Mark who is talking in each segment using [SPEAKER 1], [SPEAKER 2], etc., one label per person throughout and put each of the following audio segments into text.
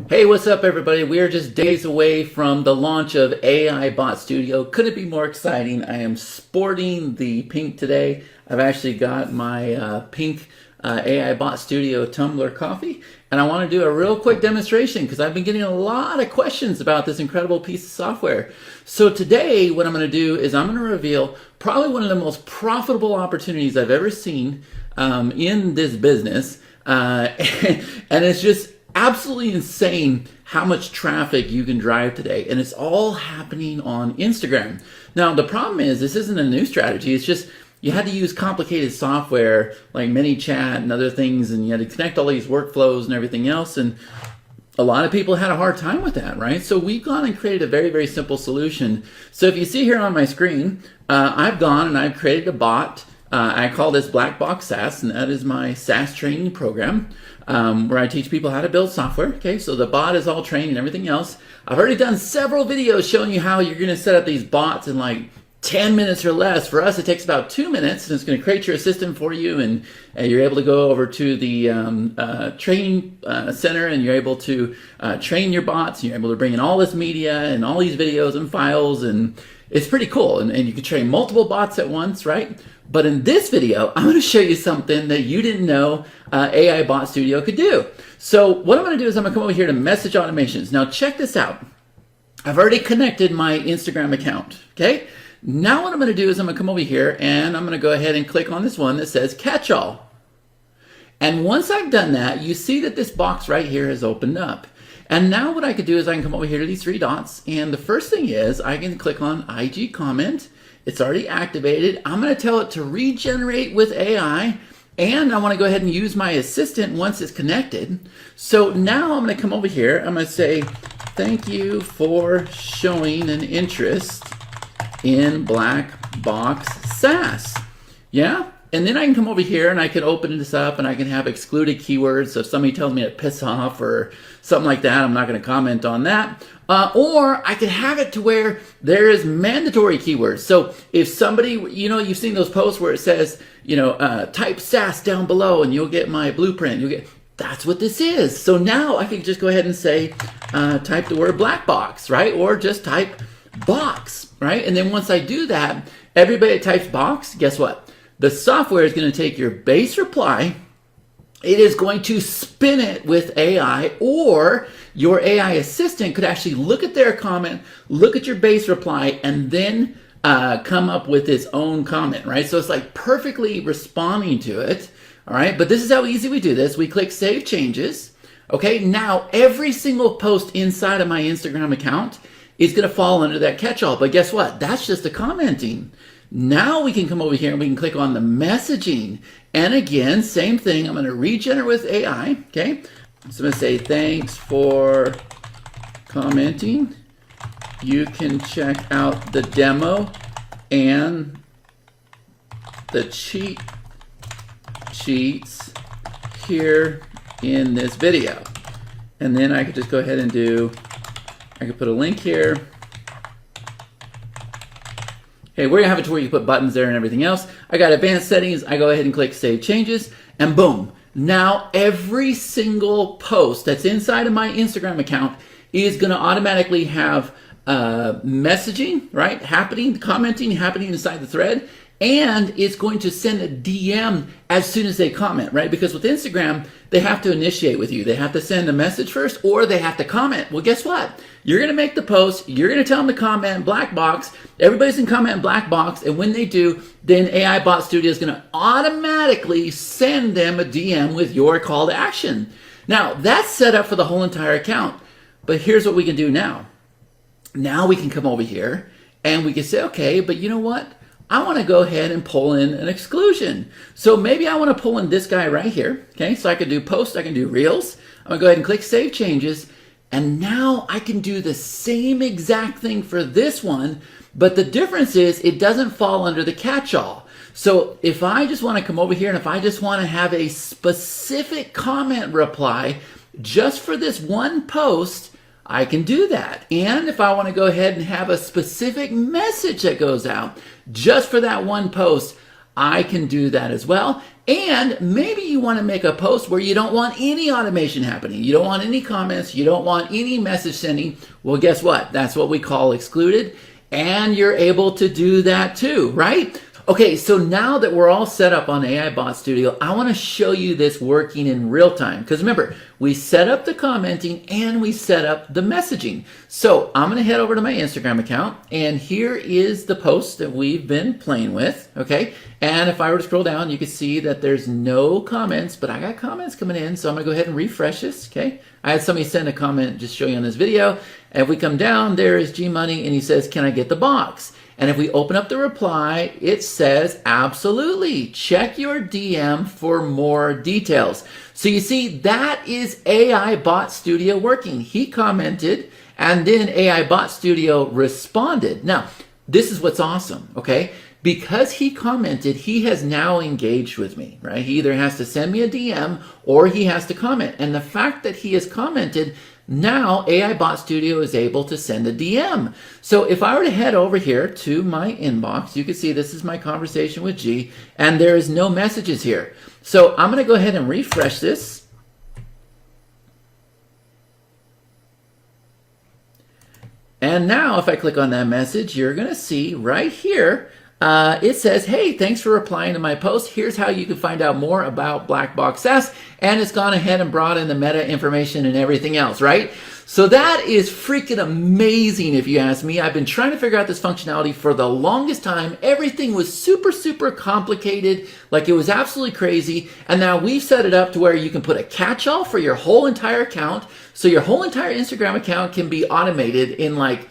[SPEAKER 1] Hey, what's up everybody? We are just days away from the launch of AI Bot Studio. Couldn't be more exciting. I am sporting the pink today. I've actually got my pink AI Bot Studio tumbler coffee, and I want to do a real quick demonstration because I've been getting a lot of questions about this incredible piece of software. So today what I'm going to do is I'm going to reveal probably one of the most profitable opportunities I've ever seen in this business, and it's just absolutely insane how much traffic you can drive today, and it's all happening on Instagram. Now the problem is this isn't a new strategy. It's just you had to use complicated software like ManyChat and other things, and you had to connect all these workflows and everything else, and a lot of people had a hard time with that, right? So we've gone and created a very, very simple solution. So if you see here on my screen, I've gone and I've created a bot. I call this Black Box SaaS, and that is my SaaS training program where I teach people how to build software. Okay, so the bot is all trained and everything else. I've already done several videos showing you how you're going to set up these bots in like 10 minutes or less. For us, it takes about 2 minutes, and it's going to create your assistant for you, and you're able to go over to the training center, and you're able to train your bots, and you're able to bring in all this media and all these videos and files, and it's pretty cool, and you can train multiple bots at once, right? But in this video, I'm going to show you something that you didn't know AI Bot Studio could do. So what I'm going to do is I'm going to come over here to message automations. Now check this out. I've already connected my Instagram account, okay? Now what I'm going to do is I'm going to come over here and I'm going to go ahead and click on this one that says catch all. And once I've done that, you see that this box right here has opened up. And now what I could do is I can come over here to these three dots, and the first thing is I can click on IG comment. It's already activated. I'm going to tell it to regenerate with AI, and I want to go ahead and use my assistant once it's connected. So now I'm going to come over here. I'm going to say, thank you for showing an interest in Black Box SaaS. Yeah? And then I can come over here and I can open this up and I can have excluded keywords. So if somebody tells me to piss off or something like that, I'm not going to comment on that. Or I can have it to where there is mandatory keywords. So if somebody, you've seen those posts where it says, type SaaS down below and you'll get my blueprint. That's what this is. So now I can just go ahead and say, type the word black box, right? Or just type box, right? And then once I do that, everybody that types box, guess what? The software is going to take your base reply, it is going to spin it with AI, or your AI assistant could actually look at their comment, look at your base reply, and then come up with its own comment, right? So it's like perfectly responding to it, all right? But this is how easy we do this. We click Save Changes. Okay, now every single post inside of my Instagram account is going to fall under that catch-all. But guess what? That's just the commenting. Now we can come over here and we can click on the messaging. And again, same thing. I'm going to regenerate with AI. Okay. So I'm going to say, thanks for commenting. You can check out the demo and the cheat sheets here in this video. And then I could just go ahead and I could put a link here. Okay, we're gonna have it to where you put buttons there and everything else. I got advanced settings. I go ahead and click Save Changes, and boom. Now every single post that's inside of my Instagram account is gonna automatically have messaging, right? Commenting happening inside the thread, and it's going to send a DM as soon as they comment, right? Because with Instagram, they have to initiate with you. They have to send a message first, or they have to comment. Well, guess what? You're going to make the post. You're going to tell them to comment black box. Everybody's going to comment black box. And when they do, then AI Bot Studio is going to automatically send them a DM with your call to action. Now, that's set up for the whole entire account. But here's what we can do now. Now we can come over here and we can say, okay, but you know what? I want to go ahead and pull in an exclusion. So maybe I want to pull in this guy right here. Okay, so I can do posts, I can do reels. I'm going to go ahead and click Save Changes. And now I can do the same exact thing for this one, but the difference is it doesn't fall under the catch-all. So if I just want to come over here and if I just want to have a specific comment reply just for this one post, I can do that. And if I want to go ahead and have a specific message that goes out just for that one post, I can do that as well. And maybe you want to make a post where you don't want any automation happening. You don't want any comments. You don't want any message sending. Well, guess what? That's what we call excluded. And you're able to do that too, right? Okay, so now that we're all set up on AI Bot Studio, I want to show you this working in real time. Because remember, we set up the commenting and we set up the messaging. So I'm going to head over to my Instagram account, and here is the post that we've been playing with, okay? And if I were to scroll down, you can see that there's no comments, but I got comments coming in, so I'm going to go ahead and refresh this, okay? I had somebody send a comment just showing you on this video, and if we come down, there is G Money, and he says, can I get the box? And if we open up the reply, it says, absolutely, check your DM for more details. So you see, that is AI Bot Studio working. He commented, and then AI Bot Studio responded. Now, this is what's awesome, okay? Because he commented, he has now engaged with me, right? He either has to send me a DM or he has to comment. And the fact that he has commented, now AI Bot Studio is able to send a DM. So if I were to head over here to my inbox, you can see this is my conversation with G, and there is no messages here. So I'm going to go ahead and refresh this. And now if I click on that message, you're going to see right here, it says, hey, thanks for replying to my post. Here's how you can find out more about Black Box SaaS. And it's gone ahead and brought in the meta information and everything else, right? So that is freaking amazing if you ask me. I've been trying to figure out this functionality for the longest time. Everything was super, super complicated. Like it was absolutely crazy. And now we've set it up to where you can put a catch-all for your whole entire account. So your whole entire Instagram account can be automated in like,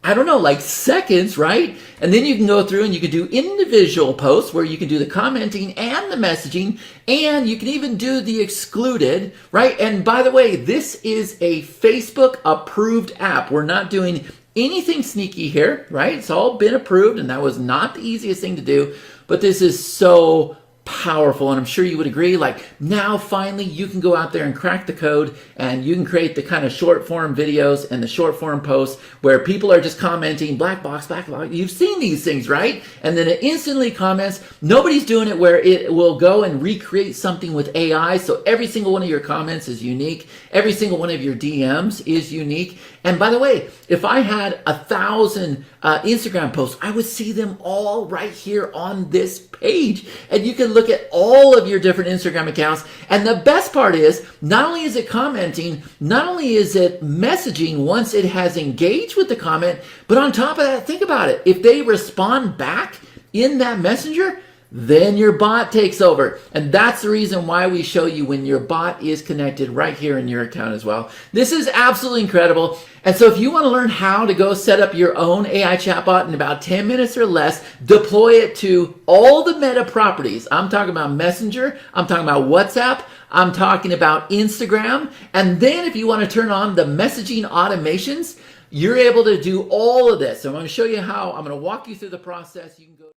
[SPEAKER 1] I don't know, like seconds, right? And then you can go through and you can do individual posts where you can do the commenting and the messaging, and you can even do the excluded, right? And by the way, this is a Facebook approved app. We're not doing anything sneaky here, right? It's all been approved, and that was not the easiest thing to do, but this is so powerful, and I'm sure you would agree. Like now finally you can go out there and crack the code, and you can create the kind of short form videos and the short form posts where people are just commenting black box. You've seen these things, right? And then it instantly comments. Nobody's doing it where it will go and recreate something with AI, so every single one of your comments is unique, every single one of your DMs is unique. And by the way, if I had 1,000 Instagram posts, I would see them all right here on this page, and you can look at all of your different Instagram accounts. And the best part is, not only is it commenting, not only is it messaging once it has engaged with the comment, but on top of that, think about it. If they respond back in that messenger, then your bot takes over. And that's the reason why we show you when your bot is connected right here in your account as well. This is absolutely incredible. And so if you want to learn how to go set up your own AI chatbot in about 10 minutes or less, deploy it to all the meta properties. I'm talking about Messenger, I'm talking about WhatsApp, I'm talking about Instagram. And then if you want to turn on the messaging automations, you're able to do all of this. So I'm going to show you how. I'm going to walk you through the process. You can go